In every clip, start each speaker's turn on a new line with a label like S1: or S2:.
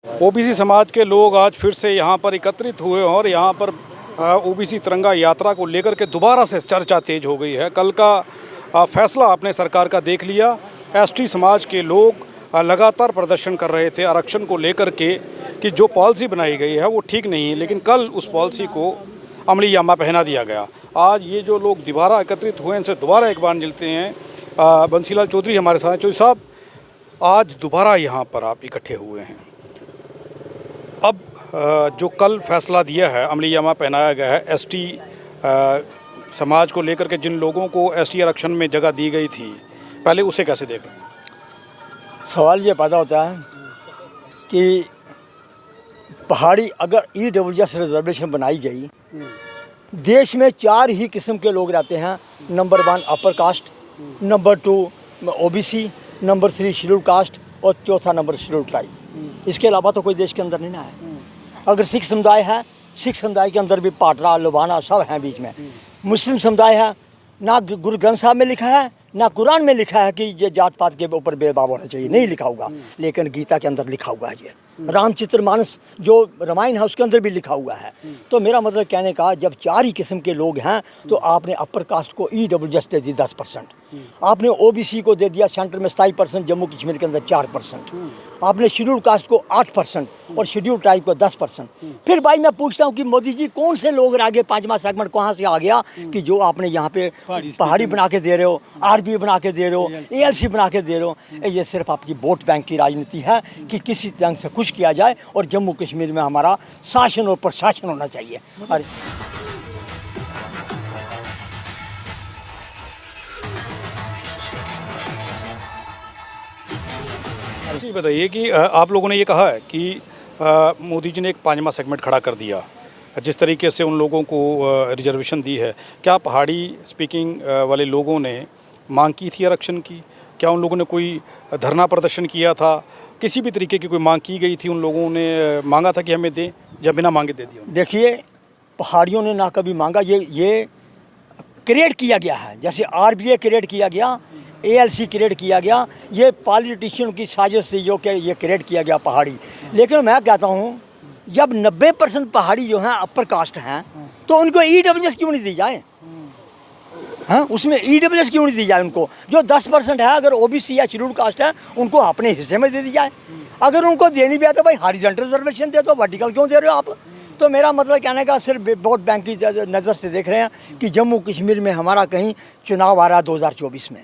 S1: OBC समाज के लोग आज फिर से यहाँ पर एकत्रित हुए और यहाँ पर ओबीसी तिरंगा यात्रा को लेकर के दोबारा से चर्चा तेज हो गई है। कल का फैसला आपने सरकार का देख लिया। एसटी समाज के लोग लगातार प्रदर्शन कर रहे थे आरक्षण को लेकर के कि जो पॉलिसी बनाई गई है वो ठीक नहीं है, लेकिन कल उस पॉलिसी को अमली जामा पहना दिया गया। आज ये जो लोग दोबारा एकत्रित हुए इनसे दोबारा एक बार मिलते हैं। बंसीलाल चौधरी हमारे साथ। चौधरी साहब, आज दोबारा यहाँ पर आप इकट्ठे हुए हैं। अब जो कल फैसला दिया है, अमली जामा पहनाया गया है एसटी समाज को लेकर के, जिन लोगों को एसटी आरक्षण में जगह दी गई थी, पहले उसे कैसे देख रहे हैं?
S2: सवाल ये पैदा होता है कि पहाड़ी अगर ईडब्ल्यूएस रिजर्वेशन बनाई गई, देश में 4 ही किस्म के लोग रहते हैं। Number 1 upper caste, number 2 OBC, number 3 schedule caste और चौथा नंबर शेड्यूल ट्राइब। इसके अलावा तो कोई देश के अंदर नहीं ना है। अगर सिख समुदाय है, सिख समुदाय के अंदर भी पाटरा लुबाना सब हैं बीच में। मुस्लिम समुदाय है, ना गुरु ग्रंथ साहब में लिखा है ना कुरान में लिखा है कि ये जात पात के ऊपर भेदभाव होना चाहिए, नहीं लिखा होगा। लेकिन गीता के अंदर लिखा हुआ है, ये रामचरितमानस जो रामायण है उसके अंदर भी लिखा हुआ है। तो मेरा मतलब कहने का, जब 4 ही किस्म के लोग हैं तो आपने अपर कास्ट को ईडब्ल्यूएस दे दी 10%, आपने ओबीसी को दे दिया सेंटर में 27%, जम्मू कश्मीर के अंदर 4%, आपने शेड्यूल कास्ट को 8% और शेड्यूल ट्राइब को 10%। फिर भाई मैं पूछता हूँ कि मोदी जी कौन से लोग आगे 5वां सेगमेंट कहाँ से आ गया कि जो आपने यहाँ पे पहाड़ी बना के दे रहे हो, आरबी बना के दे रहे हो, एएलसी बना के दे रहे हो। ये सिर्फ आपकी वोट बैंक की राजनीति है कि किसी तरह से खुश किया जाए और जम्मू कश्मीर में हमारा शासन और प्रशासन होना चाहिए। अरे
S1: जी बताइए कि आप लोगों ने ये कहा है कि मोदी जी ने एक 5वां सेगमेंट खड़ा कर दिया, जिस तरीके से उन लोगों को रिजर्वेशन दी है। क्या पहाड़ी स्पीकिंग वाले लोगों ने मांग की थी आरक्षण की? क्या उन लोगों ने कोई धरना प्रदर्शन किया था? किसी भी तरीके की कोई मांग की गई थी? उन लोगों ने मांगा था कि हमें दें, या बिना मांगे दे दिया?
S2: देखिए, पहाड़ियों ने ना कभी मांगा, ये क्रिएट किया गया है। जैसे आरबीए क्रिएट किया गया, एएलसी क्रिएट किया गया, ये पॉलिटिशियन की साजिश से जो कि ये क्रिएट किया गया पहाड़ी। लेकिन मैं कहता हूँ, जब 90% पहाड़ी जो हैं अपर कास्ट हैं तो उनको ईडब्ल्यूएस क्यों नहीं दी जाए? हाँ, उसमें ईडब्ल्यूएस क्यों नहीं दी जाए उनको? जो 10% है, अगर ओबीसी या शेड्यूल कास्ट है, उनको अपने हिस्से में दे दी जाए। अगर उनको देनी भी है तो भाई हॉरिजॉन्टल रिजर्वेशन दे दो, वर्टिकल क्यों दे रहे हो आप? तो मेरा मतलब कहने का, सिर्फ वोट बैंक की नज़र से देख रहे हैं कि जम्मू कश्मीर में हमारा कहीं चुनाव आ रहा है 2024 में।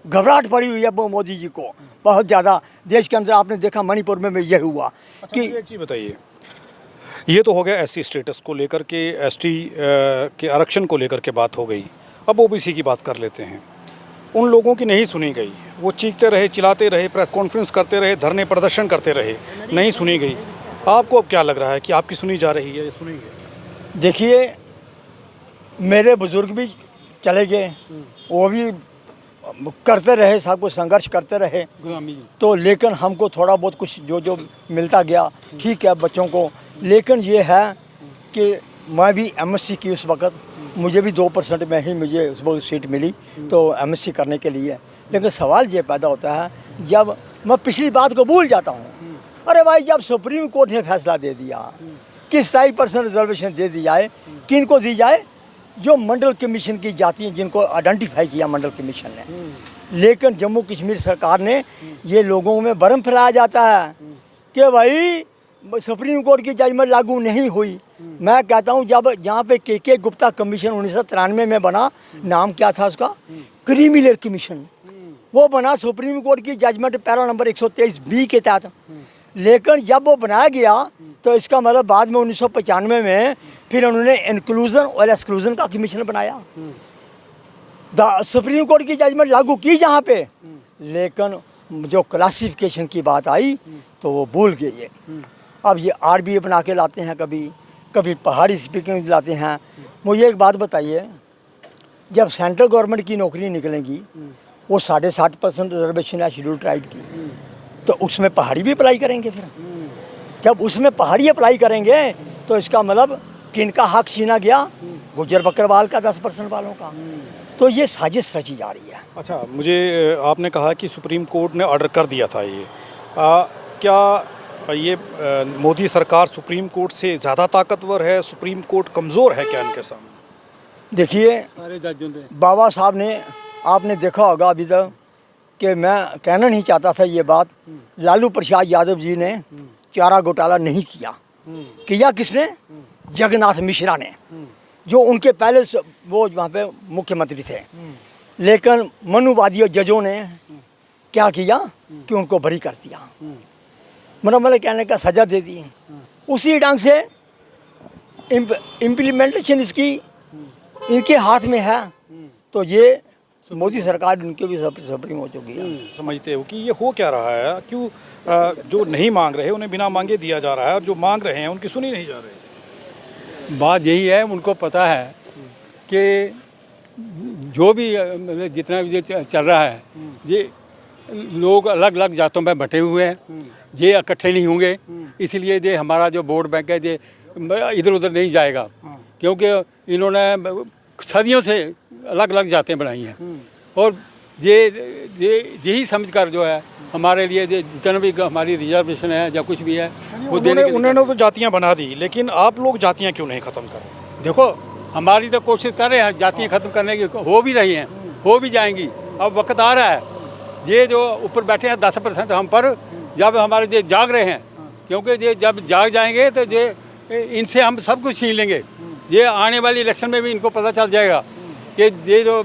S2: घबराहट पड़ी हुई है मोदी जी को बहुत ज़्यादा। देश के अंदर आपने देखा मणिपुर में यह हुआ।
S1: अच्छा, कि एक चीज़ बताइए, ये तो हो गया एससी स्टेटस को लेकर के, एसटी के आरक्षण को लेकर के बात हो गई। अब ओबीसी की बात कर लेते हैं। उन लोगों की नहीं सुनी गई, वो चीखते रहे, चिल्लाते रहे, प्रेस कॉन्फ्रेंस करते रहे, धरने प्रदर्शन करते रहे, नहीं सुनी गई। आपको अब क्या लग रहा है कि आपकी सुनी जा रही है या सुनी गई?
S2: देखिए, मेरे बुजुर्ग भी चले गए, वो भी करते रहे, सब कुछ संघर्ष करते रहे तो, लेकिन हमको थोड़ा बहुत कुछ जो मिलता गया, ठीक है बच्चों को। लेकिन ये है कि मैं भी एमएससी की उस वक़्त, मुझे भी 2% में ही मुझे उस वक्त सीट मिली तो एमएससी करने के लिए। लेकिन सवाल ये पैदा होता है, जब मैं पिछली बात को भूल जाता हूँ, अरे भाई जब सुप्रीम कोर्ट ने फैसला दे दिया कि 27% रिजर्वेशन दे दी जाए, किन को दी जाए? जो मंडल कमीशन की जाति हैं, जिनको आइडेंटिफाई किया मंडल कमीशन ने। लेकिन जम्मू कश्मीर सरकार ने, ये लोगों में भ्रम फैलाया जाता है कि भाई सुप्रीम कोर्ट की जजमेंट लागू नहीं हुई। मैं कहता हूँ, जब यहाँ पे के गुप्ता कमीशन 1993 में बना, नाम क्या था उसका? Creamy layer commission. वो बना सुप्रीम कोर्ट की जजमेंट पैरा नंबर 123B के तहत। लेकिन जब वो बनाया गया तो इसका मतलब बाद में 1995 में फिर उन्होंने इंक्लूजन और एक्सक्लूजन का कमीशन बनाया। सुप्रीम कोर्ट की जजमेंट लागू की जहाँ पे, लेकिन जो क्लासिफिकेशन की बात आई तो वो भूल गए ये। अब ये आरबीए बना के लाते हैं, कभी पहाड़ी स्पीकिंग लाते हैं। मुझे एक बात बताइए, जब सेंट्रल गवर्नमेंट की नौकरी निकलेंगी, वो 60% रिजर्वेशन है शेड्यूल ट्राइब की, तो उसमें पहाड़ी भी अप्लाई करेंगे। फिर जब उसमें पहाड़ी अप्लाई करेंगे तो इसका मतलब किनका हक छीना गया? गुज्जर बकरवाल का, 10% वालों का। तो ये साजिश रची जा रही है।
S1: अच्छा, मुझे आपने कहा कि सुप्रीम कोर्ट ने ऑर्डर कर दिया था ये, क्या ये मोदी सरकार सुप्रीम कोर्ट से ज़्यादा ताकतवर है, सुप्रीम कोर्ट कमज़ोर है क्या इनके सामने?
S2: देखिए, बाबा साहब ने, आपने देखा होगा अभी तक कि मैं कहना नहीं चाहता था ये बात, लालू प्रसाद यादव जी ने चारा घोटाला नहीं किया। किया किसने? जगन्नाथ मिश्रा ने, जो उनके पहले वो वहाँ पे मुख्यमंत्री थे। लेकिन मनुवादी जजों ने क्या किया कि उनको बरी कर दिया, मतलब कहने का सज़ा दे दी। उसी ढंग से इम्प्लीमेंटेशन इसकी इनके हाथ में है, तो ये मोदी सरकार उनके भी सुप्रीम हो चुकी है।
S1: समझते हो कि ये हो क्या रहा है? क्यों जो नहीं मांग रहे उन्हें बिना मांगे दिया जा रहा है, और जो मांग रहे हैं उनकी सुनी नहीं जा रही?
S3: बात यही है, उनको पता है कि जो भी मतलब जितना भी चल रहा है, ये लोग अलग अलग जातों में बटे हुए हैं, ये इकट्ठे नहीं होंगे, इसलिए ये हमारा जो वोट बैंक है ये इधर उधर नहीं जाएगा, क्योंकि इन्होंने सदियों से अलग अलग जातें बनाई हैं। और ये यही समझकर जो है हमारे लिए जितना भी हमारी रिजर्वेशन है या कुछ भी है वो
S1: उन्होंने तो जातियाँ बना दी, लेकिन आप लोग जातियाँ क्यों नहीं ख़त्म कर रहे?
S3: देखो, हमारी तो कोशिश कर रहे हैं जातियाँ ख़त्म करने की, हो भी रही हैं, हो भी जाएंगी। अब वक्त आ रहा है, ये जो ऊपर बैठे हैं 10% हम पर, जब हमारे ये जाग रहे हैं, क्योंकि ये जब जाग जाएंगे तो ये इनसे हम सब कुछ छीन लेंगे। ये आने वाली इलेक्शन में भी इनको पता चल जाएगा कि ये जो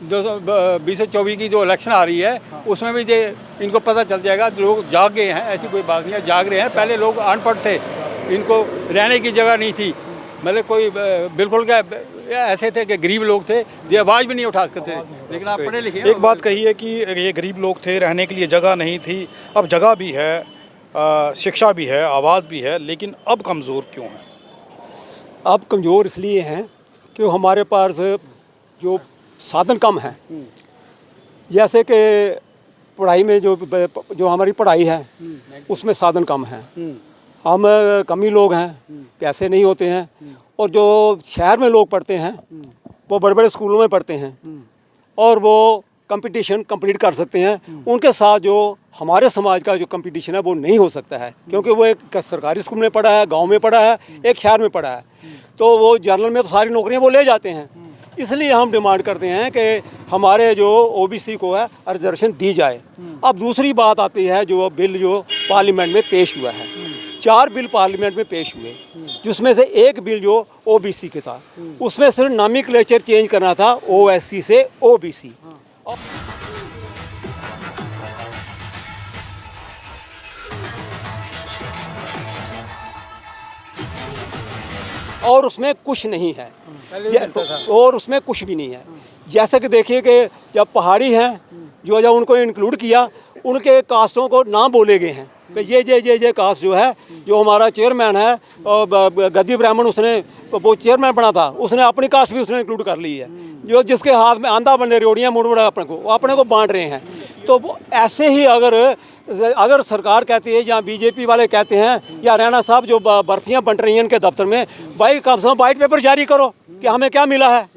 S3: 2024 की जो इलेक्शन आ रही है उसमें भी ये इनको पता चल जाएगा। लोग जाग गए हैं, ऐसी कोई बात नहीं है, जाग रहे हैं। पहले लोग अनपढ़ थे, इनको रहने की जगह नहीं थी, मतलब कोई बिल्कुल क्या ऐसे थे कि गरीब लोग थे, ये आवाज़ भी नहीं उठा सकते थे। लेकिन आप पढ़े लिखे,
S1: एक बात कही है कि ये गरीब लोग थे, रहने के लिए जगह नहीं थी, अब जगह भी है, शिक्षा भी है, आवाज़ भी है, लेकिन अब कमज़ोर क्यों है?
S4: अब कमज़ोर इसलिए हैं कि हमारे पास जो साधन कम हैं, जैसे कि पढ़ाई में जो हमारी पढ़ाई है उसमें साधन कम हैं, हम कमी लोग हैं, पैसे नहीं होते हैं, और जो शहर में लोग पढ़ते हैं वो बड़े बड़े स्कूलों में पढ़ते हैं और वो कंपटीशन कंप्लीट कर सकते हैं। उनके साथ जो हमारे समाज का जो कंपटीशन है वो नहीं हो सकता है, क्योंकि वो एक सरकारी स्कूल में पढ़ा है, गांव में पढ़ा है, एक शहर में पढ़ा है, तो वो जनरल में तो सारी नौकरियां वो ले जाते हैं। इसलिए हम डिमांड करते हैं कि हमारे जो ओबीसी को है रिजर्वेशन दी जाए। अब दूसरी बात आती है, जो बिल जो पार्लियामेंट में पेश हुआ है, 4 बिल पार्लियामेंट में पेश हुए, जिसमें से एक बिल जो ओबीसी के था, उसमें सिर्फ नॉमेनक्लेचर चेंज करना था, ओएससी से ओबीसी। और उसमें कुछ नहीं है, और उसमें कुछ भी नहीं है। जैसे कि देखिए कि जब पहाड़ी हैं जो जब उनको इंक्लूड किया, उनके कास्टों को नाम बोले गए हैं कि ये कास्ट जो है, जो हमारा चेयरमैन है गद्दी ब्राह्मण, उसने वो चेयरमैन बना था, उसने अपनी कास्ट भी उसने इंक्लूड कर ली है। जो जिसके हाथ में आंधा बने रोड़ियाँ मुड़ मुड़ अपने को बांट रहे हैं। तो वो ऐसे ही अगर सरकार कहती है या बीजेपी वाले कहते हैं या हरियाणा साहब जो बर्फियाँ बंट रही हैं इनके दफ्तर में, भाई कम से कम वाइट पेपर जारी करो कि हमें क्या मिला है,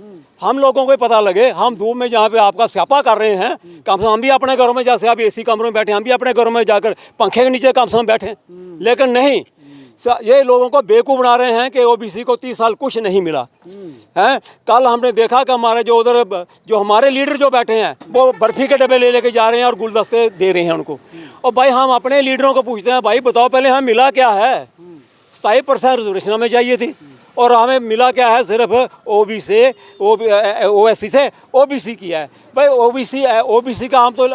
S4: हम लोगों को पता लगे। हम धूप में जहाँ पे आपका स्यापा कर रहे हैं, कम से कम हम भी अपने घरों में, जैसे आप एसी कमरों में बैठे, हम भी अपने घरों में जाकर पंखे के नीचे कम से कम बैठे। लेकिन नहीं, ये लोगों को बेवकूफ़ बना रहे हैं कि ओबीसी को 30 साल कुछ नहीं मिला है। कल हमने देखा कि हमारे जो उधर जो हमारे लीडर जो बैठे हैं वो बर्फ़ी के डब्बे ले लेके जा रहे हैं और गुलदस्ते दे रहे हैं उनको। और भाई हम अपने लीडरों को पूछते हैं, भाई बताओ पहले हमें मिला क्या है? 27% रिजर्वेशन हमें चाहिए थी और हमें मिला क्या है? सिर्फ ओएससी से ओबीसी किया है। भाई ओबीसी का हम तो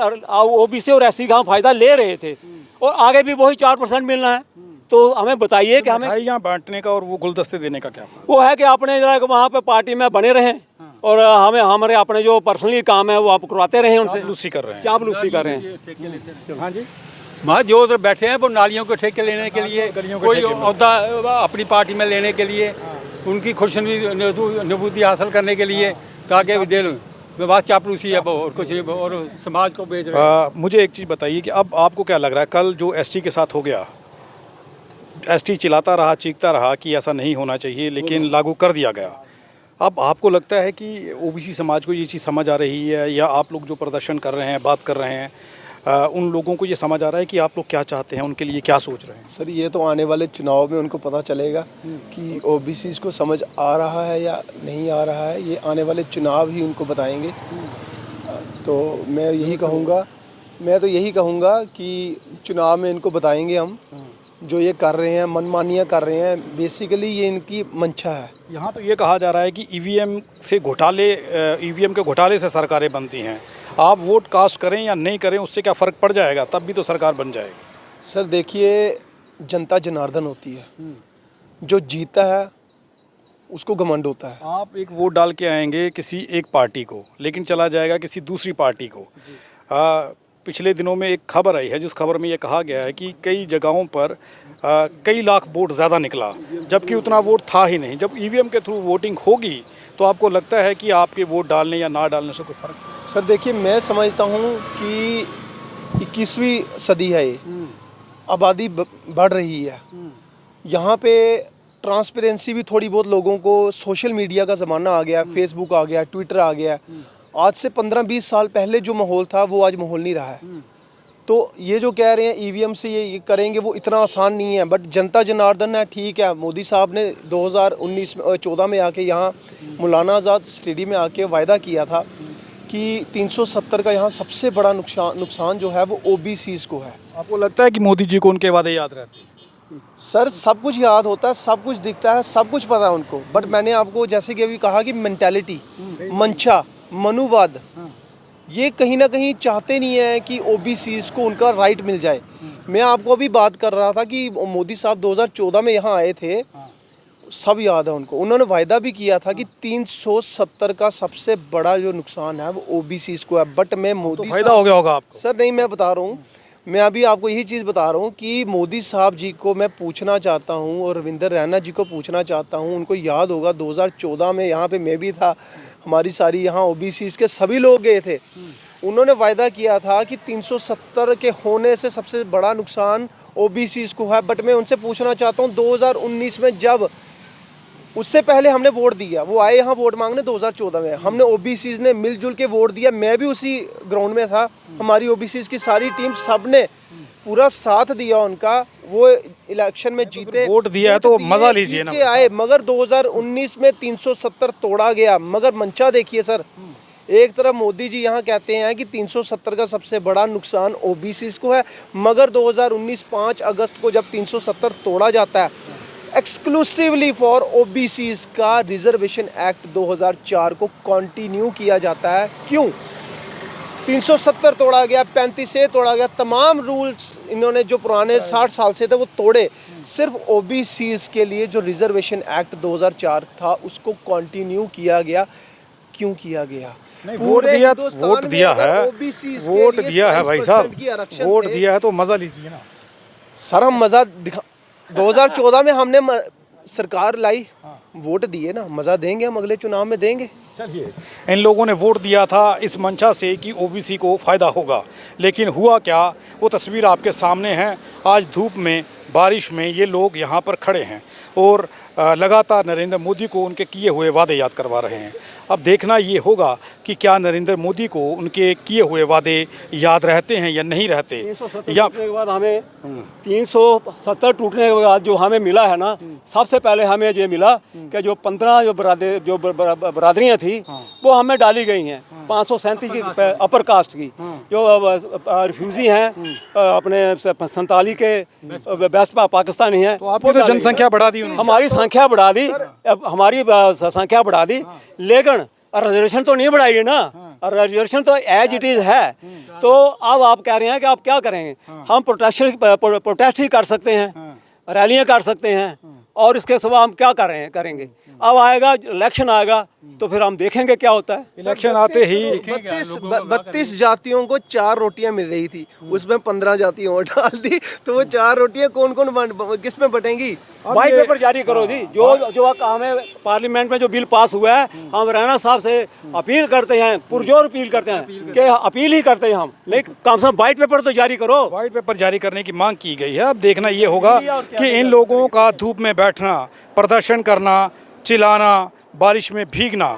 S4: ओबीसी और एससी का हम फ़ायदा ले रहे थे और आगे भी वही 4% मिलना है। तो हमें बताइए कि हमें
S1: यहाँ बांटने का और वो गुलदस्ते देने का क्या
S4: वो है कि अपने वहाँ पे पार्टी में बने रहें और हमारे अपने जो पर्सनली काम है वो आप करवाते रहें, उनसे
S1: चापलूसी कर रहे हैं।
S4: चापलूसी कर रहे हैं।
S1: हाँ जी,
S3: वहाँ जो उधर बैठे हैं वो नालियों के ठेके लेने के लिए, कोई अहदा अपनी पार्टी में लेने के लिए, उनकी खुशनबूदी हासिल करने के लिए, ताकि दे बात चापलूसी है वो, और कुछ नहीं, और समाज को बेच रहे हैं।
S1: मुझे एक चीज़ बताइए कि अब आपको क्या लग रहा है, कल जो एसटी के साथ हो गया, एसटी चिल्लाता रहा, चीखता रहा कि ऐसा नहीं होना चाहिए, लेकिन लागू कर दिया गया। अब आपको लगता है कि ओबीसी समाज को ये चीज़ समझ आ रही है, या आप लोग जो प्रदर्शन कर रहे हैं, बात कर रहे हैं, उन लोगों को ये समझ आ रहा है कि आप लोग क्या चाहते हैं, उनके लिए क्या सोच रहे हैं?
S5: सर ये तो आने वाले चुनाव में उनको पता चलेगा कि ओबीसी को समझ आ रहा है या नहीं आ रहा है, ये आने वाले चुनाव ही उनको बताएंगे। तो मैं तो यही कहूँगा कि चुनाव में इनको बताएंगे हम, जो ये कर रहे हैं, मनमानियाँ कर रहे हैं, बेसिकली ये इनकी मंशा है।
S1: यहाँ तो ये कहा जा रहा है कि ईवीएम के घोटाले से सरकारें बनती हैं। आप वोट कास्ट करें या नहीं करें, उससे क्या फ़र्क पड़ जाएगा? तब भी तो सरकार बन जाएगी।
S5: सर देखिए, जनता जनार्दन होती है, जो जीता है उसको घमंड होता है।
S1: आप एक वोट डाल के आएंगे किसी एक पार्टी को, लेकिन चला जाएगा किसी दूसरी पार्टी को। पिछले दिनों में एक खबर आई है, जिस खबर में ये कहा गया है कि कई जगहों पर कई लाख वोट ज़्यादा निकला, जबकि उतना वोट था ही नहीं। जब ईवीएम के थ्रू वोटिंग होगी तो आपको लगता है कि आपके वोट डालने या ना डालने से कोई फ़र्क?
S5: सर देखिए, मैं समझता हूँ कि 21वीं सदी है, ये आबादी बढ़ रही है, यहाँ पे ट्रांसपेरेंसी भी थोड़ी बहुत लोगों को, सोशल मीडिया का ज़माना आ गया, फेसबुक आ गया, ट्विटर आ गया। आज से 15-20 साल पहले जो माहौल था वो आज माहौल नहीं रहा है। तो ये जो कह रहे हैं ईवीएम से ये करेंगे, वो इतना आसान नहीं है। बट जनता जनार्दन है, ठीक है। मोदी साहब ने 2014 में आके यहाँ मौलाना आज़ाद स्टेडियम में आके वायदा किया था कि 370 का यहाँ सबसे बड़ा नुकसान जो है वो ओबीसीज़ को है।
S1: आपको लगता है कि मोदी जी को उनके वादे याद रहते हैं?
S5: सर सब कुछ याद होता है, सब कुछ दिखता है, सब कुछ पता है उनको। बट मैंने आपको जैसे कि अभी कहा कि मेंटालिटी, मंशा, मनुवाद, ये कहीं ना कहीं चाहते नहीं है कि ओबीसीज़ को उनका राइट मिल जाए। मैं आपको अभी बात कर रहा था कि मोदी साहब 2014 में यहाँ आए थे, सब याद है उनको। उन्होंने वायदा भी किया था कि 370 का सबसे बड़ा जो नुकसान है वो ओबीसीज़ को है। बट मैं मोदी,
S1: तो फायदा हो गया होगा आपको?
S5: सर नहीं, मैं बता रहा हूँ, मैं अभी आपको यही चीज़ बता रहा हूँ कि मोदी साहब जी को मैं पूछना चाहता हूँ और रविंदर रैना जी को पूछना चाहता हूँ। उनको याद होगा 2014 में यहाँ पे मैं भी था, हमारी सारी यहाँ ओबीसीज़ के सभी लोग गए थे। उन्होंने वायदा किया था कि 370 के होने से सबसे बड़ा नुकसान ओबीसीज़ को है। बट मैं उनसे पूछना चाहता हूँ 2019 में, जब उससे पहले हमने वोट दिया, वो आए यहाँ वोट मांगने 2014 में, हमने ओबीसीज़ ने मिलजुल के वोट दिया। मैं भी उसी ग्राउंड में था, हमारी ओबीसीज़ की सारी टीम, सब ने पूरा साथ दिया उनका। वो इलेक्शन में जीते,
S1: वोट दिया है तो मज़ा लीजिए ना।
S5: आए, मगर 2019 में 370 तोड़ा गया। मगर मंशा देखिए सर, एक तरफ मोदी जी यहाँ कहते हैं कि 370 का सबसे बड़ा नुकसान ओबीसीज़ को है, मगर 2019 5 अगस्त को जब 370 तोड़ा जाता है, एक्सक्लूसिवली फॉर ओबीसीज़ का रिजर्वेशन एक्ट 2004 को कंटिन्यू किया जाता है। क्यों? 370 तोड़ा गया, 35A तोड़ा गया, तमाम रूल्स इन्होंने जो पुराने 60 साल से थे वो तोड़े। सिर्फ ओबीसीज़ के लिए जो रिजर्वेशन एक्ट 2004 था उसको कंटिन्यू किया गया। क्यों किया गया?
S1: वोट दिया है भाई साहब, वोट दिया है तो मज़ा लीजिए ना।
S5: सर हम मज़ा 2014 में हमने सरकार लाई, वोट दिए ना, मज़ा देंगे हम, अगले चुनाव में देंगे।
S1: चलिए, इन लोगों ने वोट दिया था इस मंशा से कि ओबीसी को फ़ायदा होगा, लेकिन हुआ क्या, वो तस्वीर आपके सामने है। आज धूप में, बारिश में ये लोग यहाँ पर खड़े हैं और लगातार नरेंद्र मोदी को उनके किए हुए वादे याद करवा रहे हैं। अब देखना ये होगा कि क्या नरेंद्र मोदी को उनके किए हुए वादे याद रहते हैं या नहीं रहते।
S4: 370 टूटने के बाद हमें 370 टूटने के बाद जो हमें मिला है ना, सबसे पहले हमें ये मिला कि जो 15 जो बरादरियाँ थी वो हमें डाली गई हैं। 537 की अपर कास्ट की, जो रिफ्यूजी हैं अपने 47 के वेस्ट पाकिस्तानी हैं।
S1: तो आपकी तो जनसंख्या बढ़ा दी उन्होंने।
S4: हमारी संख्या बढ़ा दी, हमारी संख्या बढ़ा दी, लेकिन रिजर्वेशन तो नहीं बढ़ाई है ना। रिजर्वेशन तो एज इट इज़ है। तो अब आप कह रहे हैं कि आप क्या करेंगे? हम प्रोटेस्ट ही कर सकते हैं, रैलियां कर सकते हैं, और इसके सिवा हम क्या करेंगे? अब आएगा इलेक्शन, आएगा तो फिर हम देखेंगे क्या होता है।
S1: इलेक्शन आते ही
S5: 32 जातियों को 4 रोटियां मिल रही थी, उसमें 15 जातियों और डाल दी, तो वो 4 रोटियां कौन किस में बटेंगी?
S4: वाइट पेपर जारी करो जी। जो हमें पार्लियामेंट में जो बिल पास हुआ है, हम रैना साहब से अपील करते हैं, पुरजोर अपील करते हैं कि अपील ही करते हैं हम, लेकिन कम से कम वाइट पेपर तो जारी करो।
S1: वाइट पेपर जारी करने की मांग की गई है। अब देखना ये होगा कि इन लोगों का धूप में बैठना, प्रदर्शन करना, चिल्लाना, बारिश में भीगना,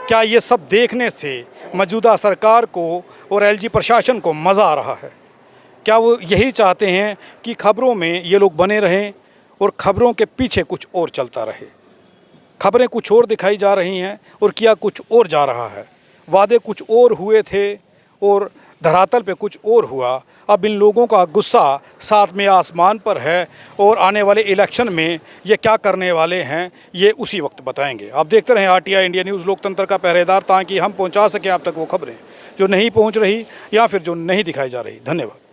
S1: क्या ये सब देखने से मौजूदा सरकार को और एलजी प्रशासन को मज़ा आ रहा है? क्या वो यही चाहते हैं कि खबरों में ये लोग बने रहें और खबरों के पीछे कुछ और चलता रहे? खबरें कुछ और दिखाई जा रही हैं और किया कुछ और जा रहा है। वादे कुछ और हुए थे और धरातल पे कुछ और हुआ। अब इन लोगों का गुस्सा साथ में आसमान पर है और आने वाले इलेक्शन में ये क्या करने वाले हैं ये उसी वक्त बताएंगे। आप देखते रहें RTI इंडिया न्यूज़, लोकतंत्र का पहरेदार, ताकि हम पहुंचा सकें आप तक वो खबरें जो नहीं पहुंच रही या फिर जो नहीं दिखाई जा रही। धन्यवाद।